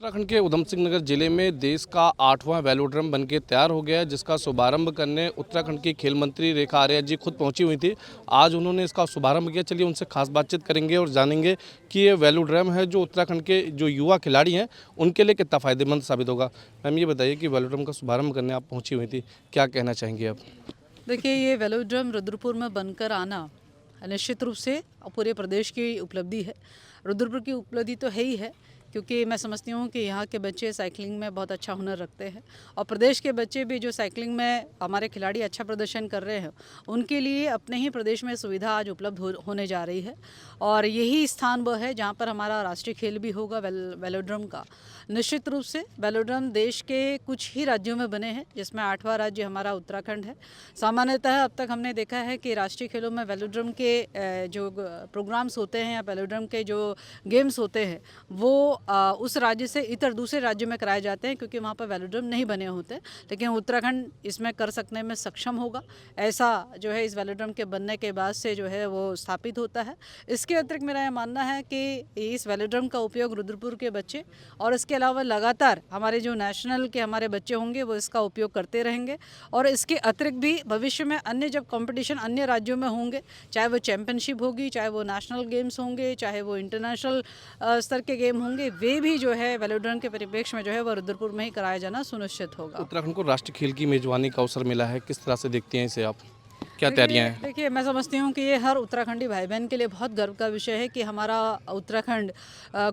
उत्तराखंड के उधम सिंह नगर जिले में देश का 8वां वेलोड्रम बनके तैयार हो गया है, जिसका शुभारंभ करने उत्तराखंड की खेल मंत्री रेखा आर्या जी खुद पहुंची हुई थी। आज उन्होंने इसका शुभारंभ किया। चलिए उनसे खास बातचीत करेंगे और जानेंगे कि ये वेलोड्रम है जो उत्तराखंड के जो युवा खिलाड़ी हैं उनके लिए कितना फ़ायदेमंद साबित होगा। मैम ये बताइए कि वेलोड्रम का शुभारंभ करने आप पहुँची हुई थी, क्या कहना चाहेंगे आप? देखिए, ये वेलोड्रम रुद्रपुर में बनकर आना निश्चित रूप से पूरे प्रदेश की उपलब्धि है। रुद्रपुर की उपलब्धि तो है ही है, क्योंकि मैं समझती हूँ कि यहाँ के बच्चे साइकिलिंग में बहुत अच्छा हुनर रखते हैं और प्रदेश के बच्चे भी जो साइकिलिंग में हमारे खिलाड़ी अच्छा प्रदर्शन कर रहे हैं, उनके लिए अपने ही प्रदेश में सुविधा आज उपलब्ध होने जा रही है। और यही स्थान वो है जहाँ पर हमारा राष्ट्रीय खेल भी होगा वेलोड्रम का। निश्चित रूप से वेलोड्रम देश के कुछ ही राज्यों में बने हैं, जिसमें 8वां राज्य हमारा उत्तराखंड है। सामान्यतः अब तक हमने देखा है कि राष्ट्रीय खेलों में वेलोड्रम के जो प्रोग्राम्स होते हैं या वेलोड्रम के जो गेम्स होते हैं वो उस राज्य से इतर दूसरे राज्य में कराए जाते हैं, क्योंकि वहाँ पर वेलोड्रम नहीं बने होते। लेकिन उत्तराखंड इसमें कर सकने में सक्षम होगा। ऐसा जो है इस वेलोड्रम के बनने के बाद से जो है वो स्थापित होता है। इसके अतिरिक्त मेरा यह मानना है कि इस वेलोड्रम का उपयोग रुद्रपुर के बच्चे और इसके अलावा लगातार हमारे जो नेशनल के हमारे बच्चे होंगे वो इसका उपयोग करते रहेंगे। और इसके अतिरिक्त भी भविष्य में अन्य जब कंपटीशन अन्य राज्यों में होंगे, चाहे वो चैंपियनशिप होगी, चाहे वो नेशनल गेम्स होंगे, चाहे वो इंटरनेशनल स्तर के गेम होंगे, वे भी जो है वेलोड्रम के परिप्रेक्ष्य में जो है वो रुद्रपुर में ही कराया जाना सुनिश्चित होगा। उत्तराखंड को राष्ट्रीय खेल की मेजबानी का अवसर मिला है, किस तरह से देखती हैं इसे आप? क्या तैयारियां हैं? देखिए, मैं समझती हूँ कि ये हर उत्तराखंडी भाई बहन के लिए बहुत गर्व का विषय है कि हमारा उत्तराखंड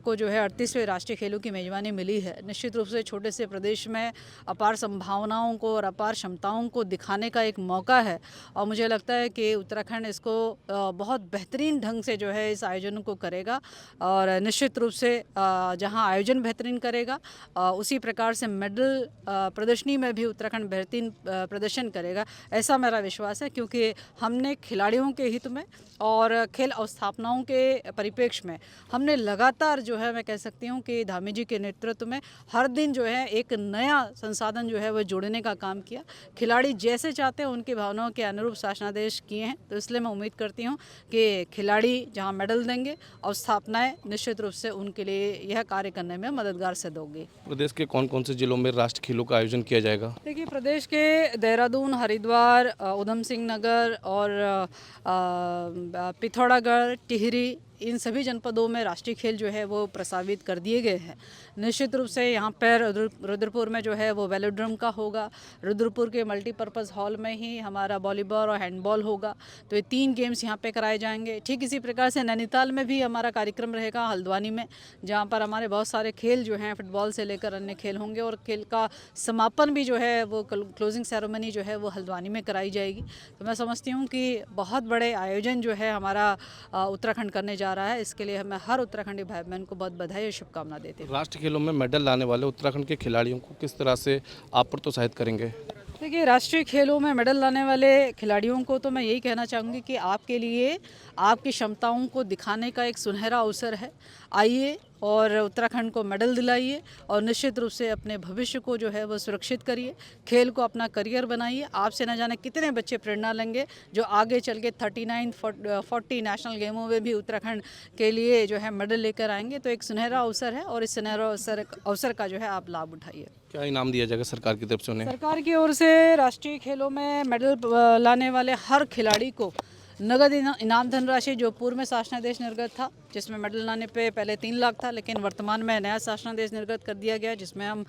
को जो है 38वें राष्ट्रीय खेलों की मेजबानी मिली है। निश्चित रूप से छोटे से प्रदेश में अपार संभावनाओं को और अपार क्षमताओं को दिखाने का एक मौका है और मुझे लगता है कि उत्तराखंड इसको बहुत बेहतरीन ढंग से जो है इस आयोजन को करेगा। और निश्चित रूप से जहाँ आयोजन बेहतरीन करेगा उसी प्रकार से मेडल प्रदर्शनी में भी उत्तराखंड बेहतरीन प्रदर्शन करेगा, ऐसा मेरा विश्वास है। क्योंकि हमने खिलाड़ियों के हित में और खेल अवस्थापनाओं के परिप्रेक्ष्य में हमने लगातार जो है मैं कह सकती हूँ कि धामी जी के नेतृत्व में हर दिन जो है एक नया संसाधन जो है वह जोड़ने का काम किया। खिलाड़ी जैसे चाहते हैं उनकी भावनाओं के अनुरूप शासनादेश किए हैं, तो इसलिए मैं उम्मीद करती हूँ कि खिलाड़ी जहाँ मेडल देंगे, अवस्थापनाएँ निश्चित रूप से उनके लिए यह कार्य करने में मददगार सिद्ध होगी। प्रदेश के कौन कौन से जिलों में राष्ट्रीय खेलों का आयोजन किया जाएगा? देखिए, प्रदेश के देहरादून, हरिद्वार, उधम सिंह नगर और पिथौरागढ़, टिहरी, इन सभी जनपदों में राष्ट्रीय खेल जो है वो प्रस्तावित कर दिए गए हैं। निश्चित रूप से यहाँ पर रुद्रपुर में जो है वो वेलोड्रम का होगा। रुद्रपुर के मल्टीपर्पज़ हॉल में ही हमारा वॉलीबॉल और हैंडबॉल होगा, तो ये 3 गेम्स यहाँ पे कराए जाएंगे। ठीक इसी प्रकार से नैनीताल में भी हमारा कार्यक्रम रहेगा, हल्द्वानी में, जहाँ पर हमारे बहुत सारे खेल जो हैं फुटबॉल से लेकर अन्य खेल होंगे और खेल का समापन भी जो है वो क्लोजिंग सेरेमनी जो है वो हल्द्वानी में कराई जाएगी। तो मैं समझती हूँ कि बहुत बड़े आयोजन जो है हमारा उत्तराखंड करने जा रहा है। इसके लिए मैं हर उत्तराखंडी भाई बहन को बहुत बधाई और शुभकामना देती हूँ। राष्ट्रीय खेलों में मेडल लाने वाले उत्तराखंड के खिलाड़ियों को किस तरह से आप प्रोत्साहित करेंगे? देखिए, राष्ट्रीय खेलों में मेडल लाने वाले खिलाड़ियों को तो मैं यही कहना चाहूँगी कि आपके लिए आपकी क्षमताओं को दिखाने का एक सुनहरा अवसर है। आइए और उत्तराखंड को मेडल दिलाइए और निश्चित रूप से अपने भविष्य को जो है वो सुरक्षित करिए, खेल को अपना करियर बनाइए। आपसे न जाने कितने बच्चे प्रेरणा लेंगे जो आगे चल के 39-40 नेशनल गेमों में भी उत्तराखंड के लिए जो है मेडल लेकर आएंगे। तो एक सुनहरा अवसर है और इस सुनहरा अवसर का जो है आप लाभ उठाइए। क्या इनाम दिया जाएगा सरकार की तरफ से उन्हें? सरकार की ओर से राष्ट्रीय खेलों में मेडल लाने वाले हर खिलाड़ी को नगद इनाम धनराशि, जो पूर्व में शासनादेश निर्गत था जिसमें मेडल लाने पे पहले 3 लाख था, लेकिन वर्तमान में नया शासनादेश निर्गत कर दिया गया जिसमें हम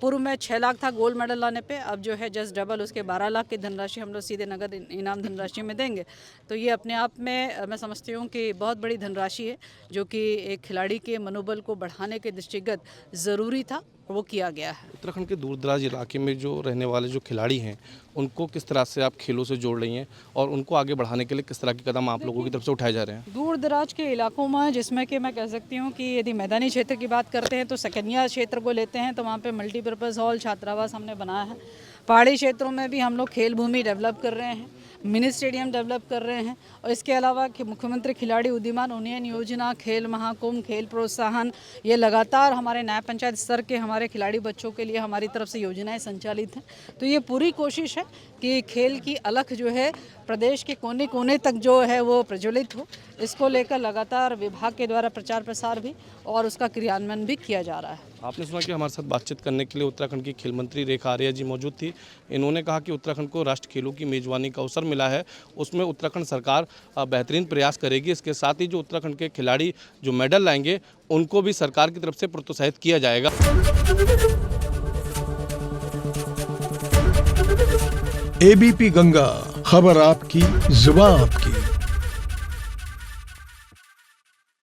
पूर्व में 6 लाख था गोल्ड मेडल लाने पे, अब जो है जस्ट डबल उसके 12 लाख की धनराशि हम लोग सीधे नगद इनाम धनराशि में देंगे। तो ये अपने आप में मैं समझती हूँ कि बहुत बड़ी धनराशि है, जो कि एक खिलाड़ी के मनोबल को बढ़ाने के दृष्टिगत ज़रूरी था, वो किया गया है। उत्तराखंड के दूर दराज इलाके में जो रहने वाले जो खिलाड़ी हैं उनको किस तरह से आप खेलों से जोड़ रही हैं और उनको आगे बढ़ाने के लिए किस तरह के कदम आप लोगों की तरफ से उठाए जा रहे हैं? दूर दराज के इलाकों में, जिसमें कि मैं कह सकती हूँ कि यदि मैदानी क्षेत्र की बात करते हैं तो सकनिया क्षेत्र को लेते हैं तो वहाँ पे मल्टीपर्पज़ हॉल, छात्रावास हमने बनाया है। पहाड़ी क्षेत्रों में भी हम लोग खेल भूमि डेवलप कर रहे हैं, मिनी स्टेडियम डेवलप कर रहे हैं और इसके अलावा मुख्यमंत्री खिलाड़ी उद्दीमान उन्नयन योजना, खेल महाकुंभ, खेल प्रोत्साहन, ये लगातार हमारे न्याय पंचायत स्तर के हमारे खिलाड़ी बच्चों के लिए हमारी तरफ से योजनाएं संचालित हैं। तो ये पूरी कोशिश है कि खेल की अलख जो है प्रदेश के कोने कोने तक जो है वो प्रज्वलित हो, इसको लेकर लगातार विभाग के द्वारा प्रचार प्रसार भी और उसका क्रियान्वयन भी किया जा रहा है। आपने सुना कि हमारे साथ बातचीत करने के लिए उत्तराखंड की खेल मंत्री रेखा आर्या जी मौजूद थी। इन्होंने कहा कि उत्तराखंड को राष्ट्रीय खेलों की मेजबानी का अवसर मिला है, उसमें उत्तराखंड सरकार बेहतरीन प्रयास करेगी। इसके साथ ही जो उत्तराखंड के खिलाड़ी जो मेडल लाएंगे उनको भी सरकार की तरफ से प्रोत्साहित किया जाएगा। एबीपी गंगा, खबर आपकी, जुबान आपकी।